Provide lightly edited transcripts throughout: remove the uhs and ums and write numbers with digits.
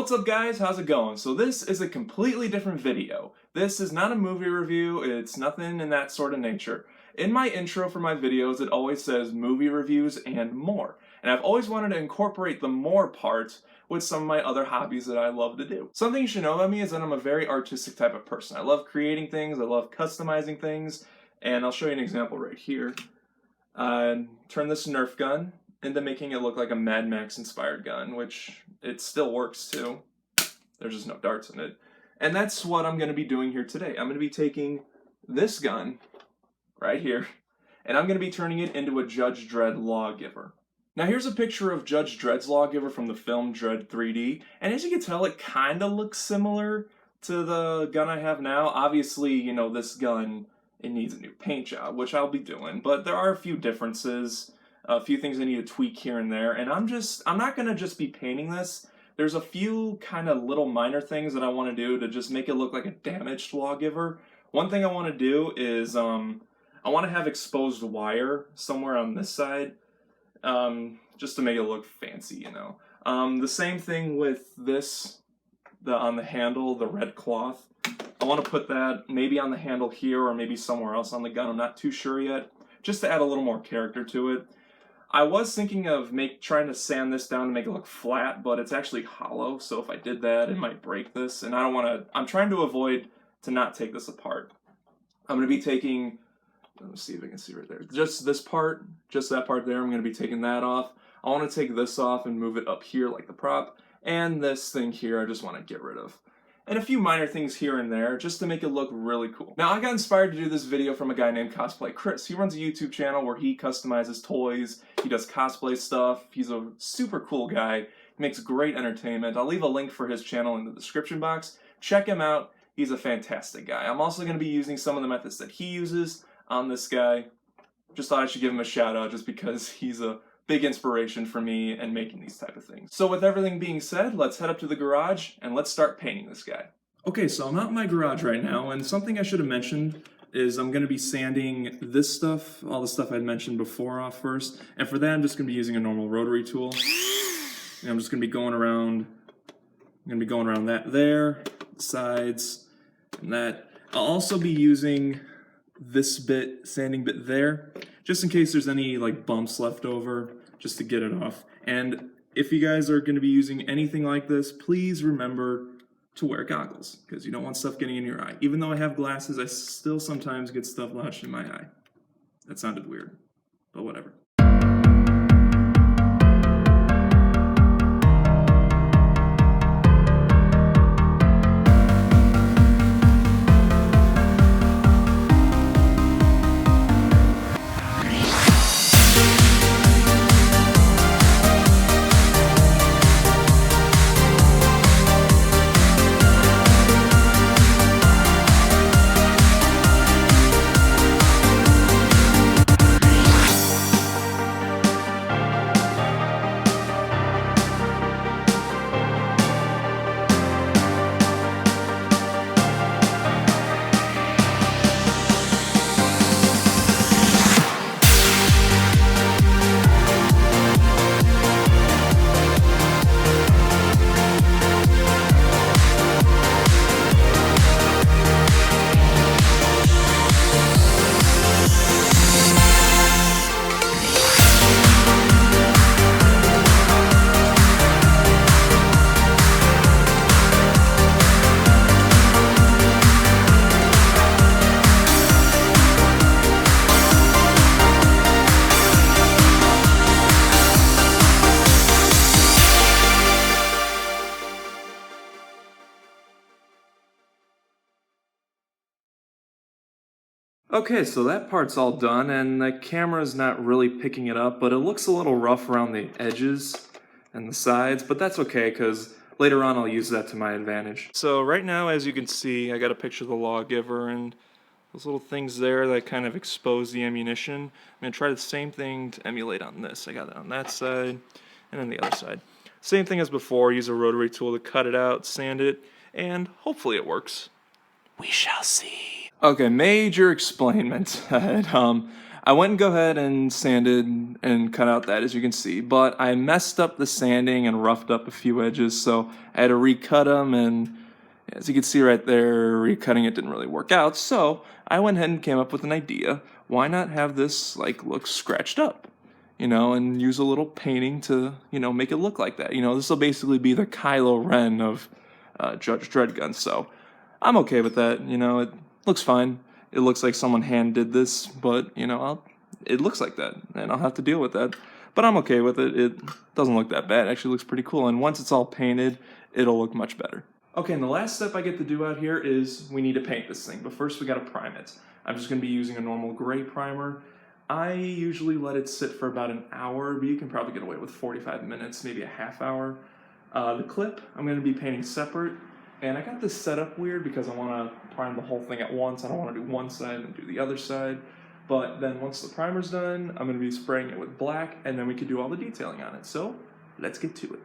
What's up guys, how's it going? So this is a completely different video. This is not a movie review, it's nothing in that sort of nature. In my intro for my videos it always says movie reviews and more. And I've always wanted to incorporate the more part with some of my other hobbies that I love to do. Something you should know about me is that I'm a very artistic type of person. I love creating things, I love customizing things, and I'll show you an example right here. Turn this Nerf gun into making it look like a Mad Max inspired gun, which it still works too. There's just no darts in it. And that's what I'm going to be doing here today. I'm going to be taking this gun right here, and I'm going to be turning it into a Judge Dredd Lawgiver. Now here's a picture of Judge Dredd's Lawgiver from the film Dredd 3D, and as you can tell it kind of looks similar to the gun I have now. Obviously, you know, this gun, it needs a new paint job, which I'll be doing, but there are a few differences. A few things I need to tweak here and there, and I'm not going to just be painting this. There's a few kind of little minor things that I want to do to just make it look like a damaged Lawgiver. One thing I want to do is, I want to have exposed wire somewhere on this side, just to make it look fancy, you know. The same thing with this, on the handle, the red cloth. I want to put that maybe on the handle here or maybe somewhere else on the gun. I'm not too sure yet, just to add a little more character to it. I was thinking of trying to sand this down to make it look flat, but it's actually hollow, so if I did that, it might break this, and I don't want to. I'm trying to avoid to not take this apart. I'm going to be taking, let's see if I can see right there, just this part, just that part there, I'm going to be taking that off. I want to take this off and move it up here like the prop, and this thing here I just want to get rid of. And a few minor things here and there, just to make it look really cool. Now, I got inspired to do this video from a guy named Cosplay Chris. He runs a YouTube channel where he customizes toys, he does cosplay stuff, he's a super cool guy, he makes great entertainment. I'll leave a link for his channel in the description box. Check him out, he's a fantastic guy. I'm also going to be using some of the methods that he uses on this guy. Just thought I should give him a shout out just because he's a big inspiration for me and making these type of things. So with everything being said, let's head up to the garage and let's start painting this guy. Okay, so I'm out in my garage right now, and something I should have mentioned is I'm going to be sanding this stuff, all the stuff I'd mentioned before, off first. And for that, I'm just going to be using a normal rotary tool. And I'm just going to be going around, that there, sides, and that. I'll also be using this sanding bit there, just in case there's any like bumps left over, just to get it off. And if you guys are going to be using anything like this, please remember to wear goggles, because you don't want stuff getting in your eye. Even though I have glasses, I still sometimes get stuff lodged in my eye. That sounded weird, but whatever. Okay, so that part's all done, and the camera's not really picking it up, but it looks a little rough around the edges and the sides, but that's okay, because later on I'll use that to my advantage. So right now, as you can see, I got a picture of the Lawgiver, and those little things there that kind of expose the ammunition. I'm going to try the same thing to emulate on this. I got it on that side, and then the other side. Same thing as before, use a rotary tool to cut it out, sand it, and hopefully it works. We shall see. Okay, major explainment. I went and go ahead and sanded and cut out that, as you can see, but I messed up the sanding and roughed up a few edges, so I had to recut them, and as you can see right there, recutting it didn't really work out, so I went ahead and came up with an idea. Why not have this like look scratched up? And use a little painting to, make it look like that. This will basically be the Kylo Ren of Judge Dredd guns, so I'm okay with that. It looks fine. It looks like someone hand did this, but, it looks like that, and I'll have to deal with that. But I'm okay with it. It doesn't look that bad. It actually looks pretty cool, and once it's all painted, it'll look much better. Okay, and the last step I get to do out here is we need to paint this thing, but first we gotta prime it. I'm just gonna be using a normal gray primer. I usually let it sit for about an hour, but you can probably get away with 45 minutes, maybe a half hour. The clip, I'm going to be painting separate, and I got this set up weird because I want to prime the whole thing at once. I don't want to do one side and do the other side. But then once the primer's done, I'm going to be spraying it with black, and then we can do all the detailing on it. So let's get to it.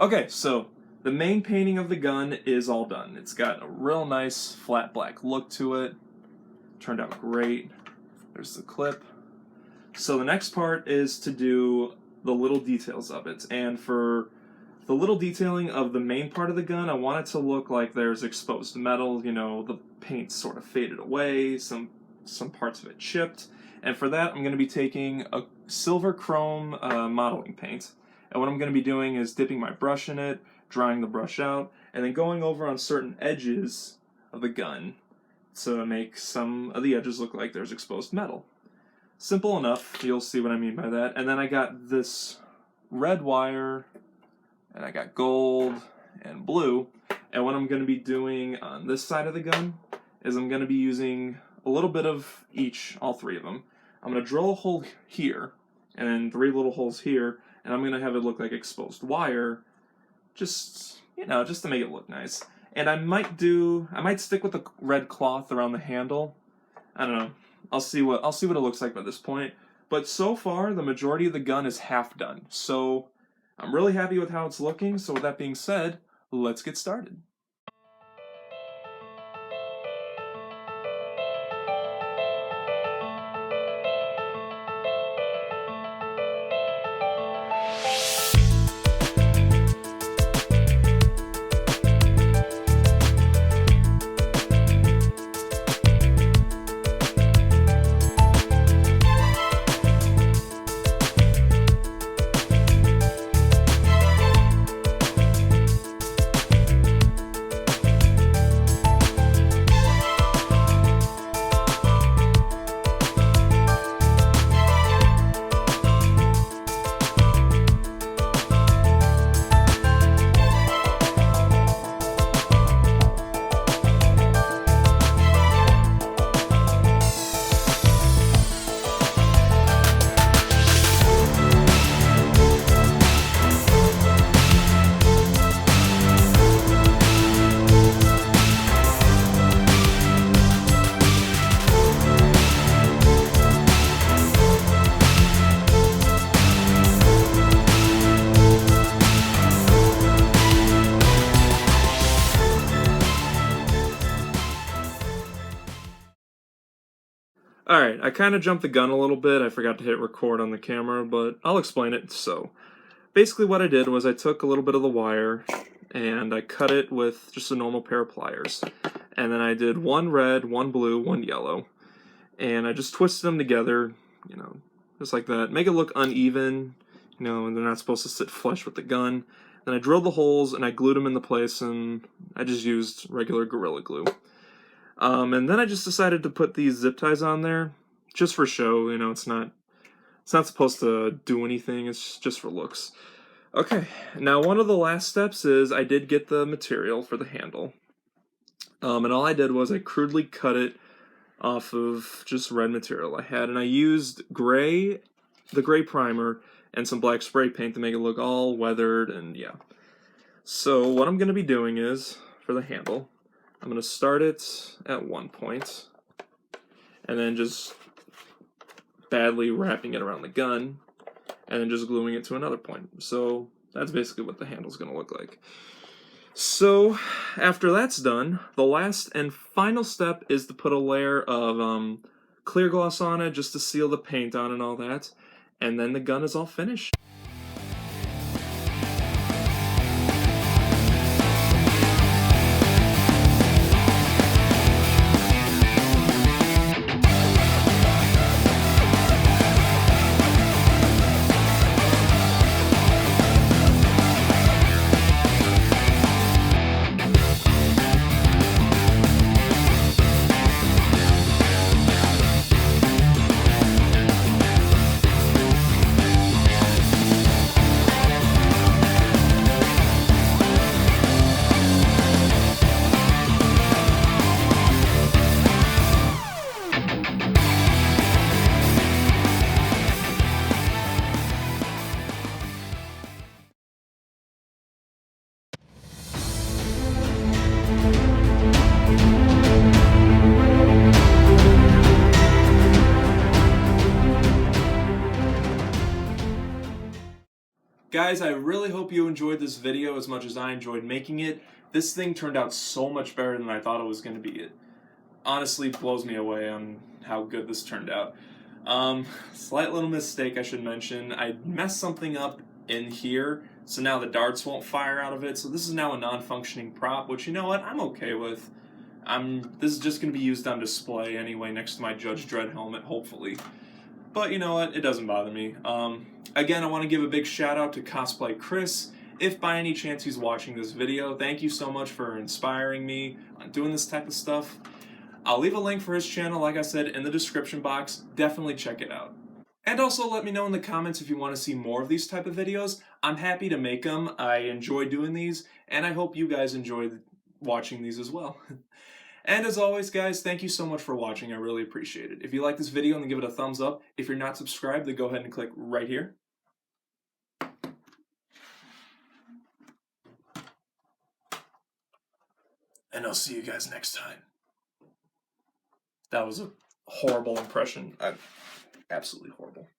Okay, so the main painting of the gun is all done. It's got a real nice flat black look to it. Turned out great. There's the clip. So the next part is to do the little details of it. And for the little detailing of the main part of the gun, I want it to look like there's exposed metal, the paint sort of faded away, some parts of it chipped. And for that, I'm going to be taking a silver chrome modeling paint. And what I'm going to be doing is dipping my brush in it, drying the brush out, and then going over on certain edges of the gun to make some of the edges look like there's exposed metal. Simple enough, you'll see what I mean by that. And then I got this red wire, and I got gold and blue. And what I'm going to be doing on this side of the gun is I'm going to be using a little bit of each, all three of them. I'm going to drill a hole here, and then 3 little holes here, and I'm going to have it look like exposed wire, just to make it look nice. And I might stick with the red cloth around the handle. I don't know. I'll see what it looks like by this point. But so far, the majority of the gun is half done. So I'm really happy with how it's looking. So with that being said, let's get started. Alright, I kind of jumped the gun a little bit. I forgot to hit record on the camera, but I'll explain it. So, basically what I did was I took a little bit of the wire and I cut it with just a normal pair of pliers. And then I did 1 red, 1 blue, 1 yellow. And I just twisted them together, just like that. Make it look uneven, you know, and they're not supposed to sit flush with the gun. Then I drilled the holes and I glued them into place, and I just used regular Gorilla Glue. And then I just decided to put these zip ties on there, just for show. You know, it's not supposed to do anything. It's just for looks. Okay, now one of the last steps is I did get the material for the handle. And all I did was I crudely cut it off of just red material I had, and I used the gray primer and some black spray paint to make it look all weathered, and yeah. So what I'm going to be doing is, for the handle, I'm going to start it at one point, and then just badly wrapping it around the gun, and then just gluing it to another point. So that's basically what the handle's going to look like. So after that's done, the last and final step is to put a layer of clear gloss on it just to seal the paint on and all that, and then the gun is all finished. Guys, I really hope you enjoyed this video as much as I enjoyed making it. This thing turned out so much better than I thought it was going to be. It honestly blows me away on how good this turned out. Slight little mistake I should mention. I messed something up in here, so now the darts won't fire out of it. So this is now a non-functioning prop, which, you know what, I'm okay with. This is just going to be used on display anyway next to my Judge Dredd helmet, hopefully. But you know what, it doesn't bother me. Again, I want to give a big shout out to Cosplay Chris. If by any chance he's watching this video, thank you so much for inspiring me on doing this type of stuff. I'll leave a link for his channel, like I said, in the description box. Definitely check it out. And also let me know in the comments if you want to see more of these type of videos. I'm happy to make them. I enjoy doing these, and I hope you guys enjoy watching these as well. And as always, guys, thank you so much for watching. I really appreciate it. If you like this video, then give it a thumbs up. If you're not subscribed, then go ahead and click right here. And I'll see you guys next time. That was a horrible impression. Absolutely horrible.